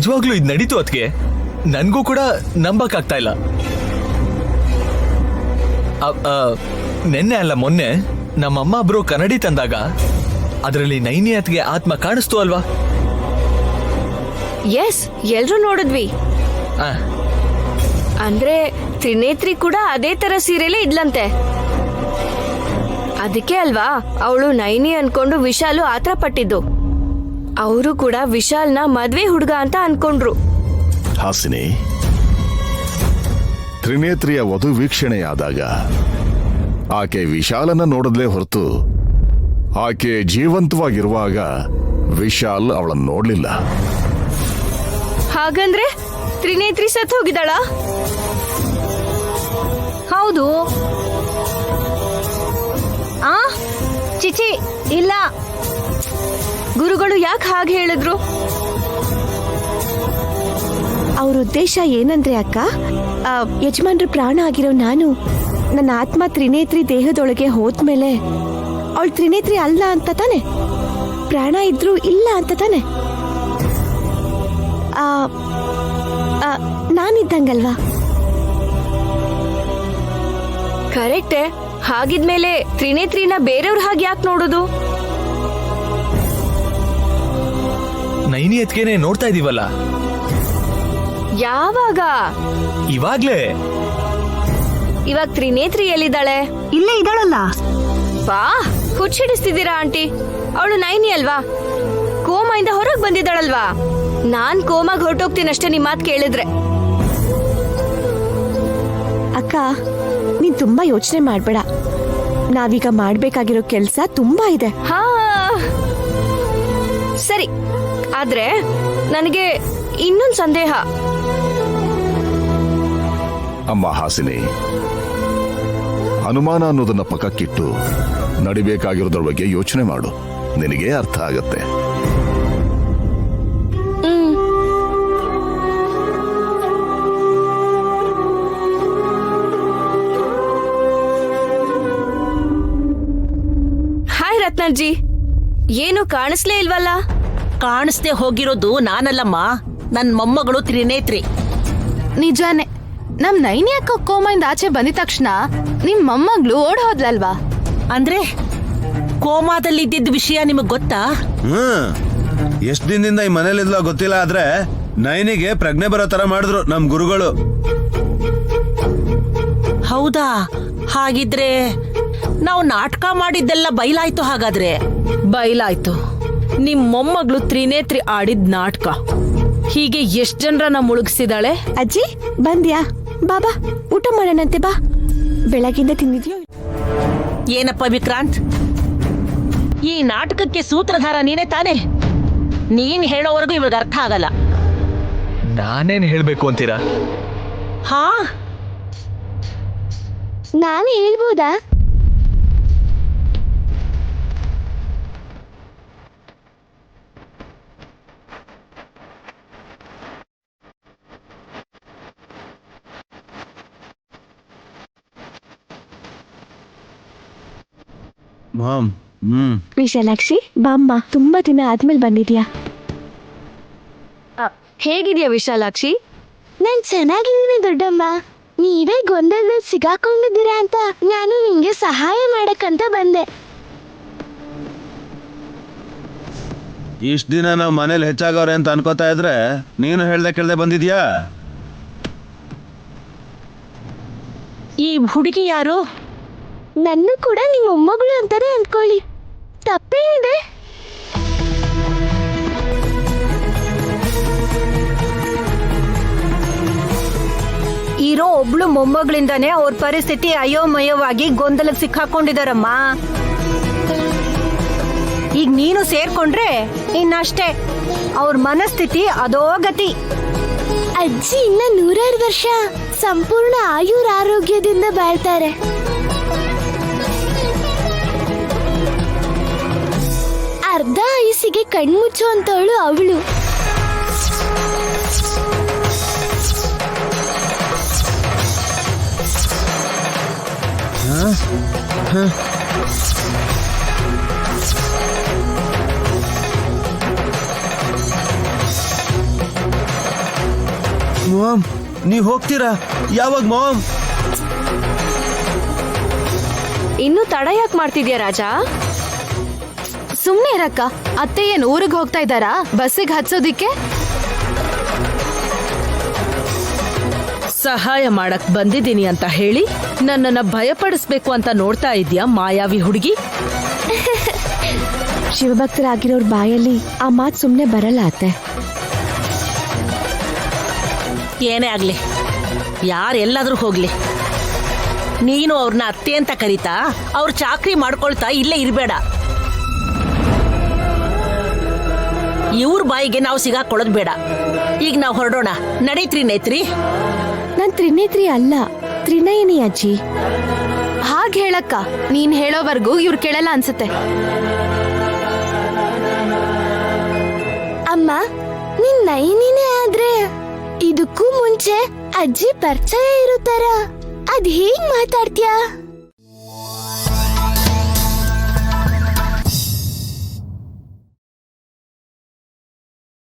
ನಿಜವಾಗ್ಲೂ ಇದು ನಡೀತು ಅದಕ್ಕೆ ನನ್ಗೂ ಕೂಡ ನಂಬಕ್ ಆಗ್ತಾ ಇಲ್ಲ. ನೆನ್ನೆ ಅಲ್ಲ ಮೊನ್ನೆ ನಮ್ಮಮ್ಮ ಒಬ್ರು ಕನ್ನಡಿ ತಂದಾಗ ಅದರಲ್ಲಿ ನೈನಿ ಅತ್ಗೆ ಆತ್ಮ ಕಾಣಿಸ್ತು ಅಲ್ವಾ? ಎಸ್, ಎಲ್ರು ನೋಡಿದ್ವಿ. ಅಂದ್ರೆ ತ್ರಿನೇತ್ರಿ ಕೂಡ ಅದೇ ತರ ಸೀರೆಲೇ ಇದ್ಲಂತೆ. ಅದಕ್ಕೆ ಅಲ್ವಾ ಅವಳು ನೈನಿ ಅನ್ಕೊಂಡು ವಿಶಾಲು ಆತರ ಪಟ್ಟಿದ್ದು. ಅವರು ಕೂಡ ವಿಶಾಲ್ನ ಮದ್ವೆ ಹುಡುಗ ಅಂತ ಅನ್ಕೊಂಡ್ರು. ಹಾಸಿನಿ, ತ್ರಿನೇತ್ರಿಯ ವಧು ವೀಕ್ಷಣೆಯಾದಾಗ ಆಕೆ ವಿಶಾಲನ ನೋಡದ್ಲೇ ಹೊರತು ಆಕೆ ಜೀವಂತವಾಗಿರುವಾಗ ವಿಶಾಲ್ ಅವಳನ್ನು ನೋಡ್ಲಿಲ್ಲ. ಹಾಗಂದ್ರೆ ತ್ರಿನೇತ್ರಿ ಸತ್ ಹೋಗಿದ್ದಾಳ? ಹೌದು. ಚಿಚಿ ಇಲ್ಲ. ಗುರುಗಳು ಯಾಕೆ ಹಾಗೆ ಹೇಳಿದ್ರು? ಅವ್ರ ಉದ್ದೇಶ ಏನಂದ್ರೆ ಅಕ್ಕ, ಯಜಮಾನ್ರ ಪ್ರಾಣ ಆಗಿರೋ ನಾನು ನನ್ನ ಆತ್ಮ ತ್ರಿನೇತ್ರಿ ದೇಹದೊಳಗೆ ಹೋದ್ಮೇಲೆ ಅವಳು ತ್ರಿನೇತ್ರಿ ಅಲ್ಲ ಅಂತ ತಾನೆ, ಪ್ರಾಣ ಇದ್ರು ಇಲ್ಲ ಅಂತ ತಾನೆ. ನಾನಿದ್ದಂಗಲ್ವಾ? ಕರೆಕ್ಟೇ. ಹಾಗಿದ್ಮೇಲೆ ತ್ರಿನೇತ್ರಿನ ಬೇರೆಯವ್ರ ಹಾಗೆ ಯಾಕೆ ನೋಡೋದು? ನೈನಿ ಅತ್ಗೆನೆ ನೋಡ್ತಾ ಇದೀವಲ್ಲ. ಯಾವಾಗ? ಇವಾಗ್ಲೇ. ಇವಾಗ ತ್ರಿನೇತ್ರಿ ಎಲ್ಲಿದ್ದಾಳೆ? ಇಲ್ಲೇ ಇದ್ದಾಳಲ್ಲ. ಬಾ, ಹುಚ್ಚಿಡಿಸ್ತಿದ್ದೀರಾ ಆಂಟಿ? ಅವಳು ನೈನಿ ಅಲ್ವಾ? ಕೋಮಾಯಿಂದ ಹೊರಗ್ ಬಂದಿದ್ದಾಳಲ್ವಾ? ನಾನ್ ಕೋಮಾಗ್ ಹೊರಟೋಗ್ತೀನಷ್ಟೇ ನಿಮ್ ಮಾತ್ ಕೇಳಿದ್ರೆ. ಅಕ್ಕ, ನೀನ್ ತುಂಬಾ ಯೋಚನೆ ಮಾಡ್ಬೇಡ. ನಾವೀಗ ಮಾಡ್ಬೇಕಾಗಿರೋ ಕೆಲ್ಸ ತುಂಬಾ ಇದೆ. ಹಾ ಸರಿ, ಆದ್ರೆ ನನಗೆ ಇನ್ನೊಂದು ಸಂದೇಹ. ಅಮ್ಮ ಹಾಸಿನಿ, ಅನುಮಾನ ಅನ್ನೋದನ್ನ ಪಕ್ಕಕ್ಕಿಟ್ಟು ನಡಿಬೇಕಾಗಿರೋದ್ರ ಬಗ್ಗೆ ಯೋಚನೆ ಮಾಡು. ನಿನಗೆ ಅರ್ಥ ಆಗತ್ತೆ. ಹಾಯ್ ರತ್ನಜ್ಜಿ, ಏನು ಕಾಣಿಸ್ಲೇ ಇಲ್ವಲ್ಲ? ಕಾಣಿಸ್ದೆ ಹೋಗಿರೋದು ನಾನಲ್ಲಮ್ಮ, ನನ್ ಮೊಮ್ಮಗಳು ತ್ರಿನೇತ್ರಿ. ನಿಜಾನೇ. ನಮ್ ನೈನಿ ಅಕ್ಕ ಕೋಮಾಯಿಂದ ಆಚೆ ಬಂದಿದ ತಕ್ಷಣ ನಿಮ್ ಮೊಮ್ಮಗ್ಳು ಓಡ್ ಹೋದ್ಲಲ್ವಾ? ಅಂದ್ರೆ ಕೋಮಾದಲ್ಲಿ ಇದ್ದಿದ್ದ ವಿಷಯ ನಿಮಗ್ ಗೊತ್ತಾ? ಎಷ್ಟ್ ದಿನದಿಂದ ಈ ಮನೇಲಿದ್ಲ ಗೊತ್ತಿಲ್ಲ. ಆದ್ರೆ ನೈನಿಗೆ ಪ್ರಜ್ಞೆ ಬರೋ ತರ ಮಾಡಿದ್ರು ನಮ್ ಗುರುಗಳು. ಹೌದಾ? ಹಾಗಿದ್ರೆ ನಾವು ನಾಟಕ ಮಾಡಿದ್ದೆಲ್ಲ ಬಯಲಾಯ್ತು. ಹಾಗಾದ್ರೆ ಬಯಲಾಯ್ತು. ನಿಮ್ ಮೊಮ್ಮಗಳು ತ್ರಿನೇತ್ರಿ ಆಡಿದ್ ನಾಟಕ. ಹೀಗೆ ಎಷ್ಟ್ ಜನರನ್ನ ಮುಳುಗಿಸಿದಾಳೆ. ಅಜ್ಜಿ ಬಂದ್ಯಾ? ಬಾಬಾ, ಊಟ ಮಾಡೋಣಂತೆ ಬಾ. ಬೆಳಗಿಂದ ತಿಂದಿದ್ಯೋ? ಏನಪ್ಪ ವಿಕ್ರಾಂತ್, ಈ ನಾಟಕಕ್ಕೆ ಸೂತ್ರಧಾರ ನೀನೇ ತಾನೆ? ನೀನ್ ಹೇಳೋವರೆಗೂ ಇವ್ರಿಗೆ ಅರ್ಥ ಆಗಲ್ಲ. ನಾನೇನ್ ಹೇಳ್ಬೇಕು ಅಂತೀರಾ? ಹಾ, ನಾನು ಹೇಳ್ಬೋದಾ? ವಿಶಾಲಾಕ್ಷಿ, ಬಾಮ್ಮ, ತುಂಬಾ ದಿನ ಆದ್ಮೇಲೆ ಬಂದಿದ್ಯಾ. ಹೇಗಿದ್ಯಾ ವಿಶಾಲಾಕ್ಷಿ? ನಾನ್ ಚೆನ್ನಾಗಿದ್ದೀನಿ ದೊಡ್ಡಮ್ಮ. ನೀವೇ ಗೊಂದಲದಲ್ಲಿ ಸಿಗಾಕೊಂಡಿದ್ದೀರಾ ಅಂತ ನಾನು ನಿಮ್ಗೆ ಸಹಾಯ ಮಾಡಕ್ಕಂತ ಬಂದೆ. ಇಷ್ಟ ದಿನ ನಾವ್ ಮನೇಲಿ ಹೆಚ್ಚಾಗವ್ರೆ ಅಂತ ಅನ್ಕೋತಾ ಇದ್ರೆ ನೀನು ಹೇಳ್ದೆ ಕೇಳ್ದೆ ಬಂದಿದ್ಯಾ? ಈ ಹುಡುಗಿ ಯಾರು? ನನ್ನ ಕೂಡ ನಿಮ್ಮ ಮೊಮ್ಮಗಳು ಅಂತಾನೆ ಅನ್ಕೊಳ್ಳಿ, ತಪ್ಪೇನಿದೆ? ಇರೋ ಒಬ್ಳು ಮೊಮ್ಮಗಳಿಂದಾನೇ ಅವ್ರ ಪರಿಸ್ಥಿತಿ ಅಯೋಮಯವಾಗಿ ಗೊಂದಲಕ್ಕೆ ಸಿಕ್ಕಾಕೊಂಡಿದಾರಮ್ಮ. ಈಗ ನೀನು ಸೇರ್ಕೊಂಡ್ರೆ ಇನ್ನಷ್ಟೇ ಅವ್ರ ಮನಸ್ಥಿತಿ ಅಧೋಗತಿ. ಅಜ್ಜಿ ಇನ್ನ 102 ವರ್ಷ ಸಂಪೂರ್ಣ ಆಯುರಾರೋಗ್ಯದಿಂದ ಬಾಳ್ತಾರೆ. ಅರ್ಧ ಆಯುಸಿಗೆ ಕಣ್ಮುಚ್ಚು ಅಂತವಳು ಅವಳು. ಮಾಮ್ ನೀವ್ ಹೋಗ್ತೀರಾ? ಯಾವಾಗ ಮಾಮ್? ಇನ್ನು ತಡ ಯಾಕೆ ಮಾಡ್ತಿದ್ಯಾ ರಾಜ? ಸುಮ್ನೆ ಇರಕ್ಕ. ಅತ್ತೆ ಏನ್ ಊರಿಗೆ ಹೋಗ್ತಾ ಇದ್ದಾರಾ ಬಸ್ಸಿಗೆ ಹತ್ಸೋದಿಕ್ಕೆ? ಸಹಾಯ ಮಾಡಕ್ ಬಂದಿದ್ದೀನಿ ಅಂತ ಹೇಳಿ ನನ್ನನ್ನ ಭಯಪಡಿಸ್ಬೇಕು ಅಂತ ನೋಡ್ತಾ ಇದ್ಯಾ ಮಾಯಾವಿ ಹುಡುಗಿ? ಶಿವಭಕ್ತರಾಗಿರೋರ್ ಬಾಯಲ್ಲಿ ಆ ಮಾತು ಸುಮ್ನೆ ಬರಲ್ಲ ಅತ್ತೆ. ಏನೇ ಆಗ್ಲಿ, ಯಾರೆಲ್ಲಾದ್ರೂ ಹೋಗ್ಲಿ, ನೀನು ಅವ್ರನ್ನ ಅತ್ತೆ ಅಂತ ಕರೀತಾ ಅವ್ರ ಚಾಕ್ರಿ ಮಾಡ್ಕೊಳ್ತಾ ಇಲ್ಲೇ ಇರಬೇಡ. ಇವ್ರ ಬಾಯಿಗೆ ನಾವು ಸಿಗಾಕೊಳ್ಳೋದು ಬೇಡ. ಈಗ ನಾವು ಹೊರಡೋಣ. ನಡಿ ತ್ರಿನೇತ್ರಿ. ನಾನ್ ತ್ರಿನೇತ್ರಿ ಅಲ್ಲ, ತ್ರಿನಯನಿ ಅಜ್ಜಿ. ಹಾಗೆ ಹೇಳಕ್ಕ. ನೀನ್ ಹೇಳೋವರೆಗೂ ಇವ್ರು ಕೇಳಲ್ಲ ಅನ್ಸುತ್ತೆ. ಅಮ್ಮ, ನಿನ್ ನೈನಿನೇ ಆದ್ರೆ ಇದಕ್ಕೂ ಮುಂಚೆ ಅಜ್ಜಿ ಪರಿಚಯ ಇರುತ್ತಾರ. ಅದ್ ಹೇಗ್ ಮಾತಾಡ್ತೀಯಾ?